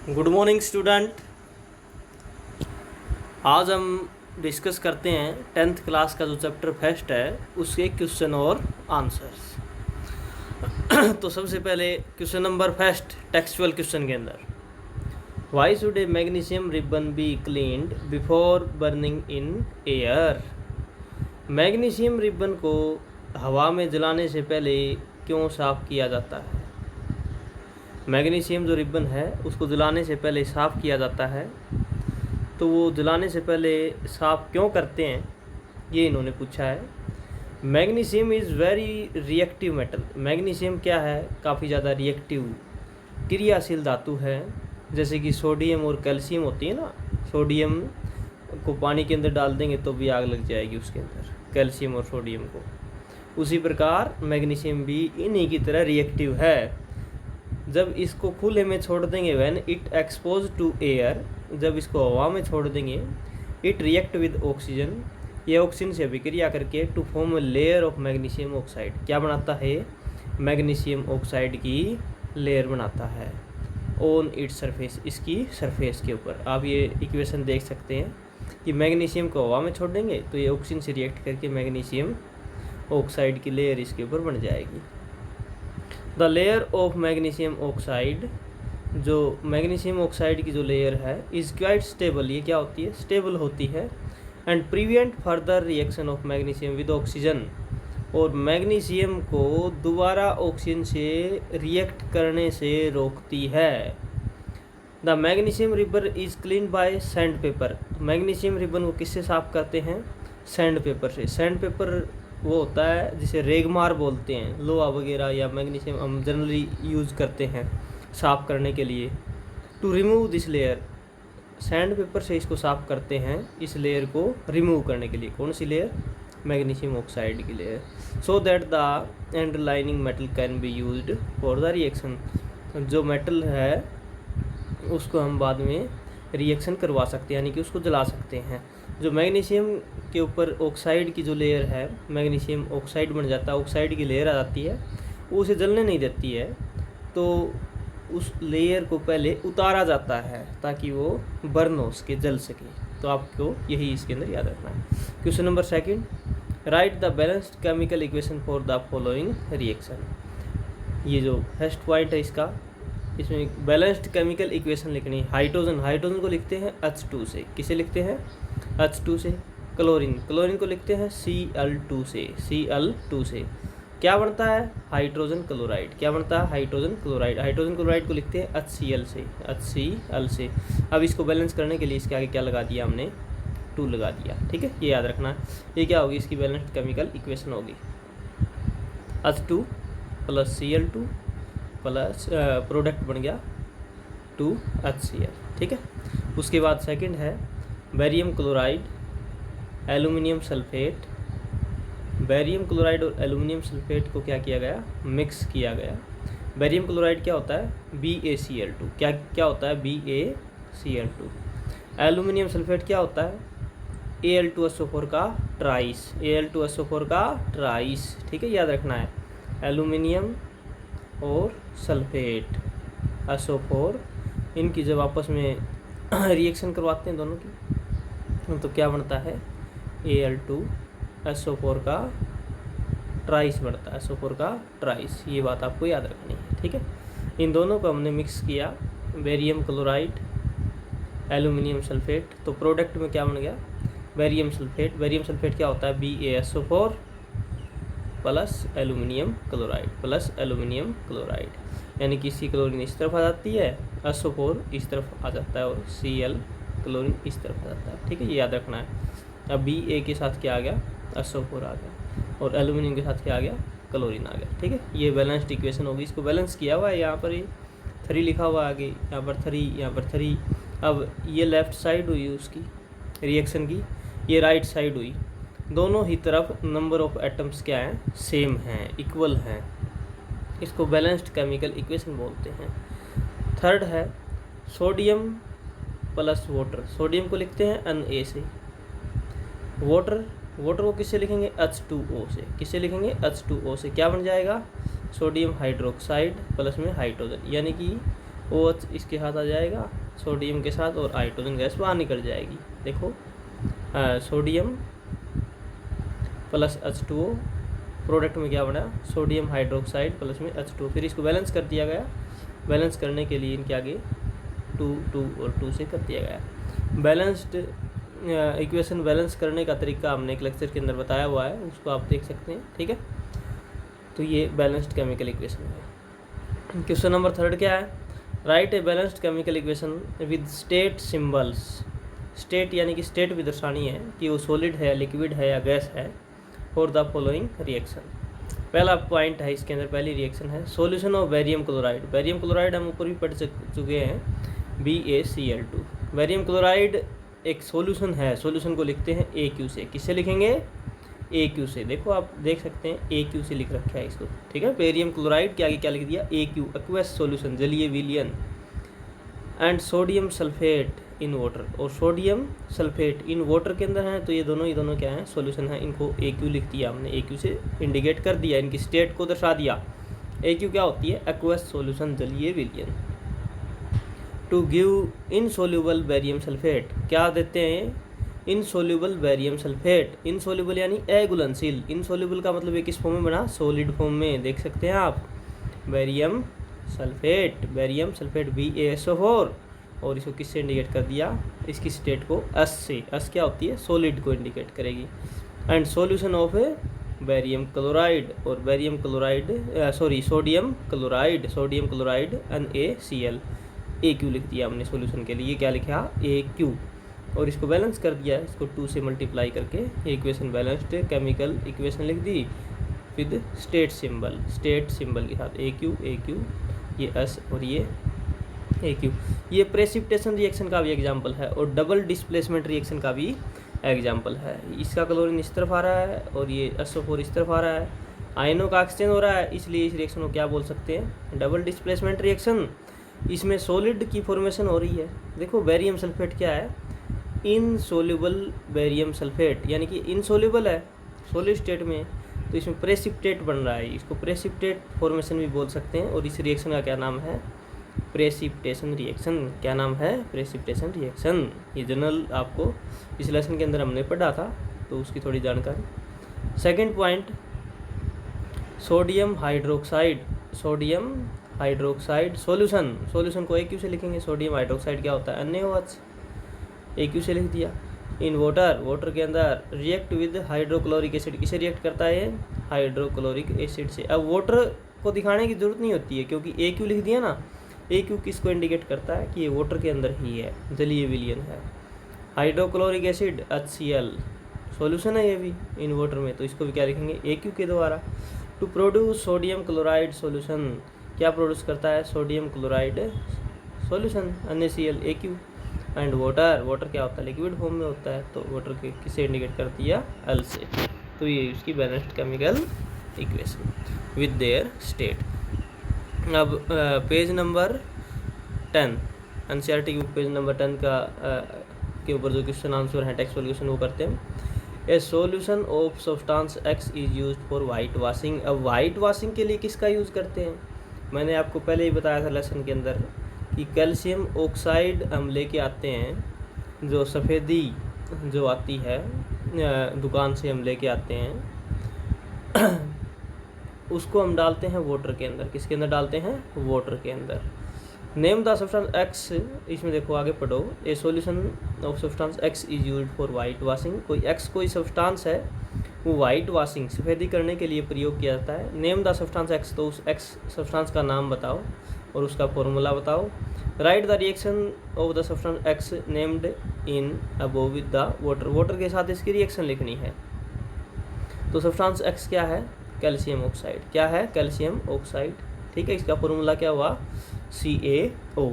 Good morning student. आज हम discuss करते हैं 10th क्लास का जो चैप्टर फर्स्ट है उसके क्वेश्चन और आंसर्स। तो सबसे पहले question number first textual question के अंदर, why should A magnesium ribbon be cleaned before burning in air. Magnesium ribbon को हवा में जलाने से पहले क्यों साफ़ किया जाता है। मैग्नीशियम जो रिबन है उसको जलाने से पहले साफ़ किया जाता है, तो वो जलाने से पहले साफ़ क्यों करते हैं ये इन्होंने पूछा है। Magnesium is very reactive metal. Magnesium क्या है, काफ़ी ज़्यादा रिएक्टिव क्रियाशील धातु है। जैसे कि सोडियम और कैल्शियम होती है ना, सोडियम को पानी के अंदर डाल देंगे तो भी आग लग जाएगी उसके अंदर, कैल्शियम और सोडियम को। उसी प्रकार मैग्नीशियम भी इन्हीं की तरह रिएक्टिव है। जब इसको खुले में छोड़ देंगे, when it expose to air, जब इसको हवा में छोड़ देंगे, इट रिएक्ट विद ऑक्सीजन, ये ऑक्सीजन से अभिक्रिया करके to form a layer of magnesium oxide, क्या बनाता है, मैग्नीशियम ऑक्साइड की लेयर बनाता है ऑन इट्स सरफेस, इसकी सरफेस के ऊपर। आप ये इक्वेशन देख सकते हैं कि मैग्नीशियम को हवा में छोड़ देंगे तो ये ऑक्सीजन से रिएक्ट करके मैग्नीशियम ऑक्साइड की लेयर इसके ऊपर बन जाएगी। The layer of magnesium oxide, जो मैग्नीशियम ऑक्साइड की जो लेयर है, इज़ क्वाइट स्टेबल, ये क्या होती है, स्टेबल होती है। And prevent further reaction of magnesium with oxygen, और मैग्नीशियम को दोबारा ऑक्सीजन से रिएक्ट करने से रोकती है। The magnesium ribbon is clean bye sand paper. Magnesium ribbon को किससे साफ़ करते हैं, सैंड पेपर से। सैंड पेपर वो होता है जिसे रेगमार बोलते हैं, लोहा वगैरह या मैग्नीशियम हम जनरली यूज़ करते हैं साफ़ करने के लिए। To remove this layer, sand paper से इसको साफ़ करते हैं, इस लेयर को रिमूव करने के लिए। कौन सी लेयर, मैग्नीशियम ऑक्साइड की layer. So that the underlining metal can be used for the reaction, जो मेटल है उसको हम बाद में रिएक्शन करवा सकते हैं, यानी कि उसको जला सकते हैं। जो मैग्नीशियम के ऊपर ऑक्साइड की जो लेयर है, मैग्नीशियम ऑक्साइड बन जाता है, ऑक्साइड की लेयर आ जाती है, वो उसे जलने नहीं देती है, तो उस लेयर को पहले उतारा जाता है ताकि वो बर्न हो सके, जल सके। तो आपको यही इसके अंदर याद रखना है। Question number second, right the balanced chemical equation for the following reaction. ये जो फर्स्ट पॉइंट है इसका, इसमें बैलेंस्ड केमिकल इक्वेशन लिखनी है। हाइड्रोजन को लिखते हैं H2 से, किसे लिखते हैं, H2 से। क्लोरीन को लिखते हैं Cl2 से। क्या बनता है, हाइड्रोजन क्लोराइड। क्या बनता है, हाइड्रोजन क्लोराइड को लिखते हैं HCl से। अब इसको बैलेंस करने के लिए इसके आगे क्या लगा दिया हमने, 2 लगा दिया। ठीक है, ये याद रखना है। ये क्या होगी, इसकी बैलेंस्ड केमिकल इक्वेशन होगी H2 + Cl2 प्लस प्रोडक्ट बन गया 2HCl। ठीक है, उसके बाद सेकंड है barium chloride, aluminium sulphate. Barium chloride और एल्यूमिनियम सल्फेट को क्या किया गया, मिक्स किया गया। बेरियम क्लोराइड क्या होता है, BaCl2। क्या होता है, BaCl2। एल्यूमिनियम सल्फेट क्या होता है, Al2SO4 का ट्राइस। ठीक है, याद रखना है, एल्यूमिनियम और सल्फेट SO4, इनकी जब आपस में रिएक्शन करवाते हैं दोनों की, तो क्या बनता है, Al2SO4 का ट्राइस बनता है, SO4 का ट्राइस। ये बात आपको याद रखनी है। ठीक है, इन दोनों को हमने मिक्स किया, बेरियम क्लोराइड, एल्यूमिनियम सल्फेट, तो प्रोडक्ट में क्या बन गया, बेरियम सल्फेट क्या होता है, BaSO4 प्लस एल्यूमिनियम क्लोराइड, यानी कि सी क्लोरीन इस तरफ आ जाती है, SO4 इस तरफ आ जाता है, और Cl क्लोरीन इस तरफ आ जाता है। ठीक है, ये याद रखना है। अब Ba के साथ क्या आ गया, SO4 आ गया, और एल्यूमिनियम के साथ क्या आ गया, क्लोरीन आ गया। ठीक है, ये बैलेंस्ड इक्वेशन होगी। इसको बैलेंस किया हुआ है, यहाँ पर ये 3 लिखा हुआ है आगे, यहाँ पर 3। अब ये लेफ़्ट साइड हुई उसकी रिएक्शन की, ये राइट साइड हुई। दोनों ही तरफ नंबर ऑफ एटम्स क्या हैं, सेम हैं, इक्वल हैं। इसको बैलेंस्ड केमिकल इक्वेशन बोलते हैं। थर्ड है सोडियम प्लस वाटर। सोडियम को लिखते हैं Na से, वाटर को किससे लिखेंगे, H2O से। किससे लिखेंगे, H2O से। क्या बन जाएगा, सोडियम हाइड्रोक्साइड प्लस में हाइड्रोजन, यानी कि OH इसके साथ आ जाएगा सोडियम के साथ, और हाइड्रोजन गैस बाहर निकल जाएगी। देखो सोडियम प्लस H2O, प्रोडक्ट में क्या बना, सोडियम हाइड्रोक्साइड प्लस में H2O। फिर इसको बैलेंस कर दिया गया, बैलेंस करने के लिए इनके आगे 2 2 और 2 से कर दिया गया। बैलेंस्ड इक्वेशन बैलेंस करने का तरीका हमने एक लेक्चर के अंदर बताया हुआ है, उसको आप देख सकते हैं, ठीक है। तो ये बैलेंस्ड केमिकल इक्वेशन है। क्वेश्चन नंबर 3 क्या है, right a balanced chemical equation with state symbols. State यानी कि स्टेट भी दर्शानी है कि वो सॉलिड है, लिक्विड है या गैस है, फॉर द फॉलोइंग रिएक्शन। पहला पॉइंट है इसके अंदर, पहली रिएक्शन है solution of barium chloride. Barium chloride हम ऊपर भी पढ़ चुके हैं, BaCl2। बेरियम क्लोराइड एक सॉल्यूशन है, सॉल्यूशन को लिखते हैं AQ से। किससे लिखेंगे, AQ से। देखो आप देख सकते हैं AQ से लिख रखा है इसको, ठीक है। बेरियम क्लोराइड के आगे क्या लिख दिया, AQ, एक्वस सॉल्यूशन, जलीय विलयन। And sodium sulphate in water, और सोडियम सल्फेट इन वाटर के अंदर है, तो ये दोनों क्या हैं, सॉल्यूशन है। इनको AQ लिख दिया हमने, AQ से इंडिकेट कर दिया, इनकी स्टेट को दर्शा दिया। AQ क्या होती है, एक्वस सॉल्यूशन, जलीय विलयन। To give insoluble barium sulphate, क्या देते हैं, इनसोल्यूबल बेरियम सल्फेट। इनसोल्यूबल यानी अघुलनशील, इनसोल्यूबल का मतलब ये किस फॉर्म में बना, सॉलिड फॉर्म में, देख सकते हैं आप। Barium sulphate, barium sulphate BaSO4, और इसको किससे इंडिकेट कर दिया, इसकी स्टेट को S से। S क्या होती है, सॉलिड को इंडिकेट करेगी। And solution of barium chloride, और barium chloride sodium chloride, sodium chloride NaCl, AQ लिख दिया हमने सॉल्यूशन के लिए, क्या लिखा AQ, और इसको बैलेंस कर दिया, इसको 2 से मल्टीप्लाई करके इक्वेशन बैलेंस्ड केमिकल इक्वेशन लिख दी with state symbol, state symbol के साथ AQ, ये S और ये AQ। ये प्रेसिपिटेशन रिएक्शन का भी एग्जांपल है, और डबल डिस्प्लेसमेंट रिएक्शन का भी एग्जांपल है। इसका क्लोरीन इस तरफ आ रहा है और ये SO4 इस तरफ आ रहा है, आयनों का एक्सचेंज हो रहा है, इसलिए इस रिएक्शन को क्या बोल सकते हैं, डबल डिस्प्लेसमेंट रिएक्शन। इसमें सॉलिड की फॉर्मेशन हो रही है। देखो बेरियम सल्फेट क्या है, इनसोल्यूबल बेरियम सल्फेट, यानी कि इनसोल्यूबल है सॉलिड स्टेट में, तो इसमें प्रेसिपिटेट बन रहा है, इसको प्रेसिपिटेट फॉर्मेशन भी बोल सकते हैं। और इस रिएक्शन का क्या नाम है, प्रेसिपिटेशन रिएक्शन। क्या नाम है, प्रेसिपिटेशन रिएक्शन। ये जनरल आपको इस लेसन के अंदर हमने पढ़ा था, तो उसकी थोड़ी जानकारी। Second point, sodium hydroxide, sodium hydroxide solution, solution को AQ से लिखेंगे। सोडियम हाइड्रोक्साइड क्या होता है, NaOH, AQ से लिख दिया। इन वाटर, वाटर के अंदर रिएक्ट विद हाइड्रोक्लोरिक एसिड, किसे रिएक्ट करता है, हाइड्रोक्लोरिक एसिड से। अब वाटर को दिखाने की जरूरत नहीं होती है, क्योंकि AQ लिख दिया ना। AQ किसको इंडिकेट करता है कि ये वाटर के अंदर ही है, जलीय विलयन है। हाइड्रोक्लोरिक एसिड HCl सॉल्यूशन है ये भी इन वाटर में, तो इसको भी क्या लिखेंगे, AQ के द्वारा। To produce sodium chloride solution, क्या प्रोड्यूस करता है, sodium chloride solution, NaCl, AQ। And water, water क्या होता है, लिक्विड फॉर्म में होता है, तो वाटर के किसे इंडिकेट कर दिया, L से। तो ये उसकी balanced chemical equation with their state. अब पेज नंबर 10 NCERT की पेज नंबर 10 का के ऊपर जो क्वेश्चन आंसर है, टेक्स्ट क्वेश्चन, वो करते हैं। ए solution of substance X is used for white washing. अब वाइट वॉशिंग के लिए किसका यूज़ करते हैं, मैंने आपको पहले ही बताया था लेसन के अंदर कि कैल्शियम ऑक्साइड हम लेके आते हैं, जो सफ़ेदी जो आती है दुकान से हम लेके आते हैं उसको हम डालते हैं वाटर के अंदर। किसके अंदर डालते हैं, वाटर के अंदर। नेम द सब्सटेंस X, इसमें देखो आगे पढ़ो, ए solution of substance X is used for white washing. कोई X कोई सब्सटेंस है, वो वाइट वॉशिंग, सफ़ेदी करने के लिए प्रयोग किया जाता है। नेम द सब्सटेंस X, तो उस X सब्सटेंस का नाम बताओ और उसका फॉर्मूला बताओ। Right the reaction of the substance X named in above with the water, water के साथ इसकी रिएक्शन लिखनी है। तो सब्सटेंस X क्या है, कैल्शियम ऑक्साइड। क्या है, कैल्शियम ऑक्साइड, ठीक है। इसका फॉर्मूला क्या हुआ, CaO।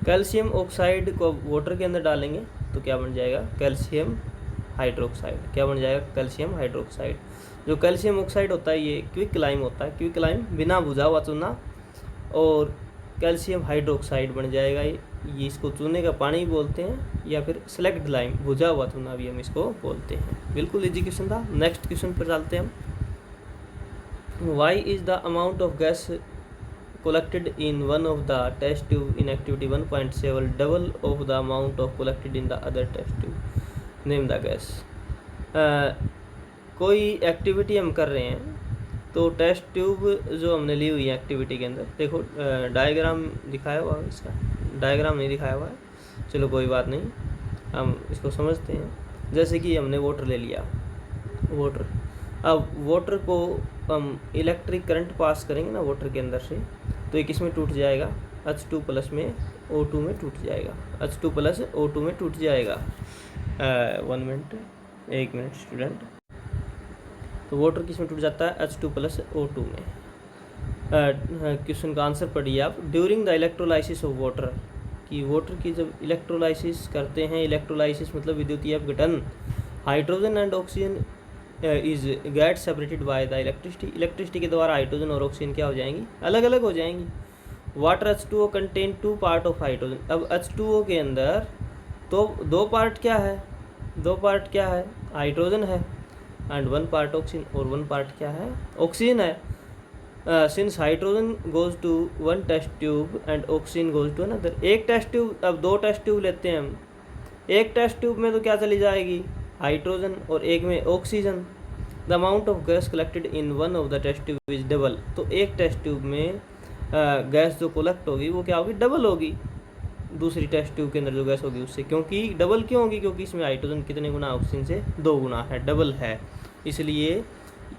कैल्शियम ऑक्साइड को वाटर के अंदर डालेंगे तो क्या बन जाएगा, कैल्शियम हाइड्रोक्साइड। क्या बन जाएगा, कैल्शियम हाइड्रोक्साइड। जो कैल्शियम ऑक्साइड होता है ये क्विक लाइम होता है, क्विक लाइम बिना बुझा हुआ चूना, और कैल्शियम हाइड्रोक्साइड बन जाएगा ये इसको चूने का पानी बोलते हैं, या फिर सेलेक्ट लाइम, बुझा हुआ चूना भी हम इसको बोलते हैं। बिल्कुल इजी क्वेश्चन था। नेक्स्ट क्वेश्चन पर डालते हैं हम। Why is the amount of gas collected in one of the test tube in activity 1.7 double of the amount of collected in the other test tube. Name the gas. कोई activity हम कर रहे हैं तो टेस्ट ट्यूब जो हमने ली हुई है एक्टिविटी के अंदर, देखो डायग्राम दिखाया हुआ है, इसका डायग्राम नहीं दिखाया हुआ है, चलो कोई बात नहीं, हम इसको समझते हैं। जैसे कि हमने वाटर ले लिया, वाटर, अब वाटर को हम इलेक्ट्रिक करंट पास करेंगे ना वाटर के अंदर से, तो ये किस में टूट जाएगा, H2 प्लस में O2 में टूट जाएगा, H2 प्लस O2 में टूट जाएगा। 1 मिनट स्टूडेंट, तो वाटर किस में टूट जाता है, H2 प्लस O2 में। क्वेश्चन का आंसर पढ़िए आप। During the electrolysis of water, कि वाटर की जब इलेक्ट्रोलाइसिस करते हैं, इलेक्ट्रोलाइसिस मतलब विद्युतीय अपघटन, hydrogen and oxygen is get separated by the electricity, electricity के द्वारा हाइड्रोजन और ऑक्सीजन क्या हो जाएंगी, अलग अलग हो जाएंगी। Water H2O contain 2 part of hydrogen, अब H2O के अंदर तो 2 पार्ट क्या है, 2 पार्ट क्या है, हाइड्रोजन है, एंड 1 पार्ट ऑक्सीजन, और 1 पार्ट क्या है, ऑक्सीजन है। Since hydrogen goes to 1 test tube and oxygen goes to another, एक टेस्ट ट्यूब, अब 2 टेस्ट ट्यूब लेते हैं हम, एक टेस्ट ट्यूब में तो क्या चली जाएगी, हाइड्रोजन, और एक में oxygen. The amount of gas collected in one of the test tube is double, तो एक टेस्ट ट्यूब में गैस जो कलेक्ट होगी वो क्या होगी, डबल होगी दूसरी टेस्ट ट्यूब के अंदर जो गैस होगी उससे। क्योंकि डबल क्यों होगी, क्योंकि इसमें हाइड्रोजन कितने गुना ऑक्सीजन से 2 गुना है, डबल है। इसलिए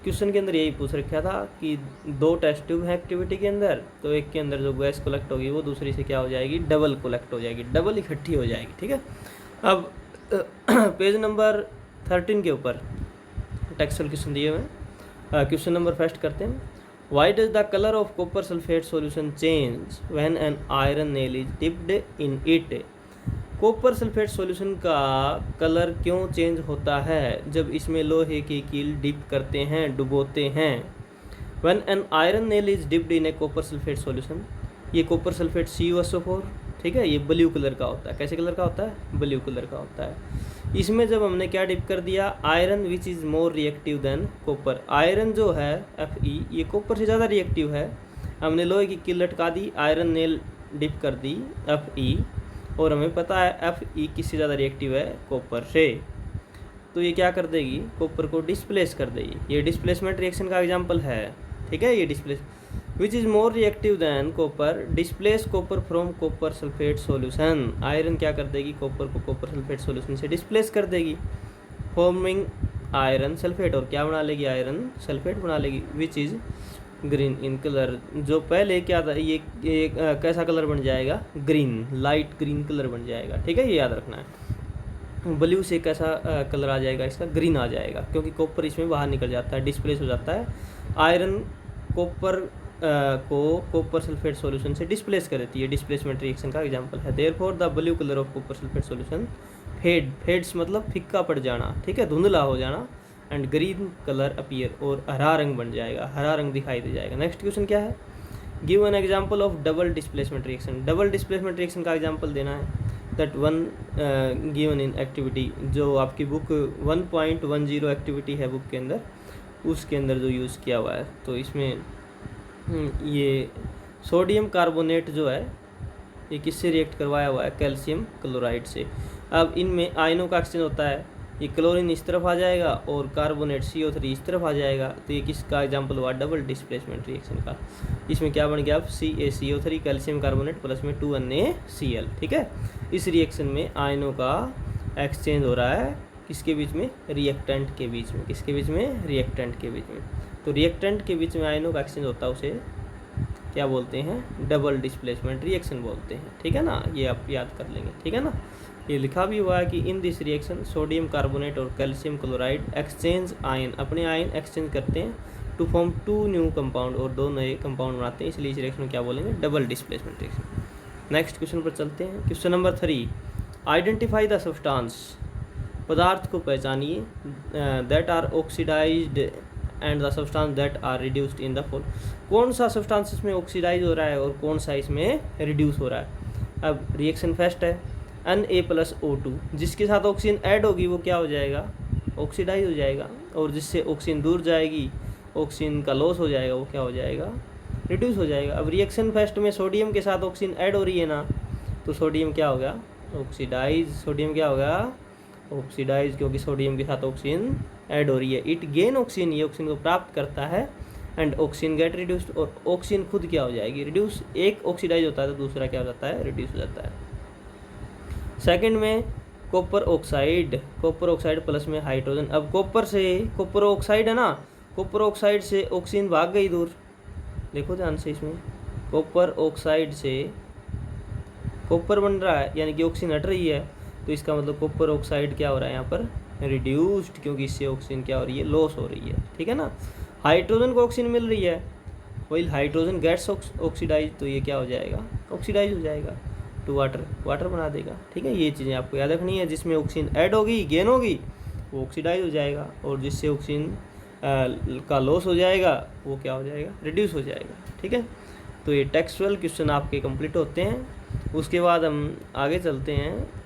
क्वेश्चन के अंदर यही पूछ रखा था कि 2 टेस्ट ट्यूब है एक्टिविटी के अंदर, तो एक के अंदर जो गैस कलेक्ट होगी वो दूसरी से क्या हो जाएगी, डबल कलेक्ट हो जाएगी, डबल इकट्ठी हो जाएगी। ठीक है, अब पेज नंबर 13 के ऊपर टेक्सचुअल क्वेश्चन दिए हुए हैं। क्वेश्चन नंबर फर्स्ट करते हैं। Why does the colour of copper sulphate solution change when an iron nail is dipped in it, copper sulphate solution का कलर क्यों चेंज होता है जब इसमें लोहे की कील डिप करते हैं, डुबोते हैं। When an iron nail is dipped in A copper sulphate solution, ये कॉपर सल्फेट CuSO4, ठीक है, ये ब्लू कलर का होता है। कैसे कलर का होता है, ब्लू कलर का होता है। इसमें जब हमने क्या डिप कर दिया, iron which is more reactive than copper, iron जो है Fe ये कॉपर से ज़्यादा रिएक्टिव है। हमने लोहे की कील लटका दी, आयरन नेल डिप कर दी Fe, और हमें पता है Fe किससे ज़्यादा रिएक्टिव है, कॉपर से, तो ये क्या कर देगी, कॉपर को डिस्प्लेस कर देगी। ये डिस्प्लेसमेंट रिएक्शन का एग्जाम्पल है, ठीक है, ये displace which is more reactive than copper displace copper from copper sulphate solution, iron क्या कर देगी, कॉपर को कॉपर सल्फेट सॉल्यूशन से डिस्प्लेस कर देगी, फॉर्मिंग आयरन सल्फेट, और क्या बना लेगी, आयरन सल्फेट बना लेगी, which is green in colour, जो पहले क्या था, ये कैसा कलर बन जाएगा, ग्रीन, लाइट ग्रीन कलर बन जाएगा। ठीक है, ये याद रखना है। ब्लू से कैसा कलर आ जाएगा, इसका ग्रीन आ जाएगा, क्योंकि कॉपर इसमें बाहर निकल जाता है, डिस्प्लेस हो जाता है। आयरन कॉपर को कॉपर सल्फेट सॉल्यूशन से डिस्प्लेस कर देती है, डिस्प्लेसमेंट रिएक्शन का एग्जांपल है। Therefore the blue colour of copper sulphate solution fades मतलब फिक्का पड़ जाना, ठीक है, धुंधला हो जाना, एंड ग्रीन कलर अपीयर, और हरा रंग बन जाएगा, हरा रंग दिखाई दे जाएगा। नेक्स्ट क्वेश्चन क्या है, give an example of double displacement reaction, double displacement reaction का एग्जांपल देना है। That one given in activity, जो आपकी बुक 1.10 एक्टिविटी है बुक के अंदर, उसके अंदर जो यूज़ किया हुआ है। तो इसमें ये सोडियम कार्बोनेट जो है ये किससे रिएक्ट करवाया हुआ है, कैल्शियम क्लोराइड से। अब इनमें आयनों का एक्सचेंज होता है, ये क्लोरीन इस तरफ आ जाएगा और कार्बोनेट CO3 इस तरफ आ जाएगा, तो ये किसका एग्जांपल हुआ, डबल डिस्प्लेसमेंट रिएक्शन का। इसमें क्या बन गया, अब CaCO3 कैल्शियम कार्बोनेट प्लस में 2NaCl, ठीक है। इस रिएक्शन में आयनों का एक्सचेंज हो रहा है किसके बीच में, रिएक्टेंट के बीच में, किसके बीच में, रिएक्टेंट के बीच में। तो रिएक्टेंट के बीच में आयनों का एक्सचेंज होता है, उसे क्या बोलते हैं, डबल डिस्प्लेसमेंट रिएक्शन बोलते हैं, ठीक है ना, ये आप याद कर लेंगे, ठीक है ना। ये लिखा भी हुआ है कि in this reaction sodium carbonate और कैल्शियम क्लोराइड एक्सचेंज आयन, अपने आयन एक्सचेंज करते हैं टू फॉर्म 2 न्यू कंपाउंड, और 2 नए कंपाउंड बनाते हैं, इसलिए इस रिएक्शन में क्या बोलेंगे, double displacement reaction. Next question पर चलते हैं। Question number 3, identify the substance, पदार्थ को पहचानिए, that are oxidised and the substance that are reduced in the fall, कौन सा सब्सटेंस इसमें ऑक्सीडाइज हो रहा है और कौन सा इसमें रिड्यूस हो रहा है। अब रिएक्शन फर्स्ट है Na+O2, जिसके साथ ऑक्सीजन ऐड होगी वो क्या हो जाएगा, ऑक्सीडाइज हो जाएगा, और जिससे ऑक्सीजन दूर जाएगी, ऑक्सीजन का लॉस हो जाएगा, वो क्या हो जाएगा, रिड्यूस हो जाएगा। अब रिएक्शन फर्स्ट में सोडियम के साथ ऑक्सीजन ऐड हो रही है ना, तो सोडियम क्या होगा, ऑक्सीडाइज। सोडियम क्या होगा, ऑक्सीडाइज, क्योंकि सोडियम के साथ ऑक्सीजन ऐड हो रही है। इट गेन ऑक्सीजन, ये ऑक्सीजन को प्राप्त करता है, एंड ऑक्सीजन गेट रिड्यूस्ड, और ऑक्सीजन खुद क्या हो जाएगी, रिड्यूस। एक ऑक्सीडाइज होता है तो दूसरा क्या हो जाता है, रिड्यूस हो जाता है। सेकंड में copper oxide, copper oxide plus में हाइड्रोजन। अब कॉपर से, कॉपर ऑक्साइड है ना, कॉपर ऑक्साइड से ऑक्सीजन भाग गई दूर, देखो ध्यान से, इसमें कॉपर ऑक्साइड से कॉपर बन रहा है, यानी कि ऑक्सीजन हट रही है, तो इसका मतलब कॉपर ऑक्साइड क्या हो रहा है यहाँ पर, रिड्यूस्ड, क्योंकि इससे ऑक्सीजन क्या हो रही है, लॉस हो रही है, ठीक है ना। हाइड्रोजन को ऑक्सीजन मिल रही है, वही हाइड्रोजन गेट्स ऑक्सीडाइज, तो ये क्या हो जाएगा, ऑक्सीडाइज हो जाएगा टू वाटर, वाटर बना देगा, ठीक है। ये चीज़ें आपको याद रखनी है, जिसमें ऑक्सीजन ऐड होगी, गेन होगी, वो ऑक्सीडाइज हो जाएगा, और जिससे ऑक्सीजन का लॉस हो जाएगा वो क्या हो जाएगा, रिड्यूस हो जाएगा, ठीक है। तो ये टेक्सचुअल क्वेश्चन आपके कंप्लीट होते हैं। उसके बाद हम आगे चलते हैं